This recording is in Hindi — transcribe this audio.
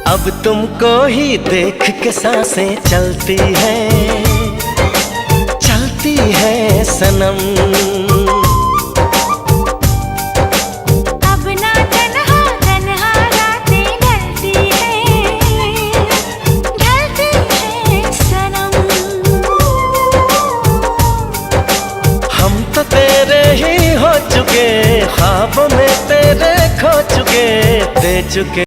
अब तुमको ही देख के सांसें चलती है सनम। अब ना तन्हा तन्हा रातें ढलती है सनम। हम तो तेरे ही हो चुके, ख्वाबों में तेरे खो चुके, दे चुके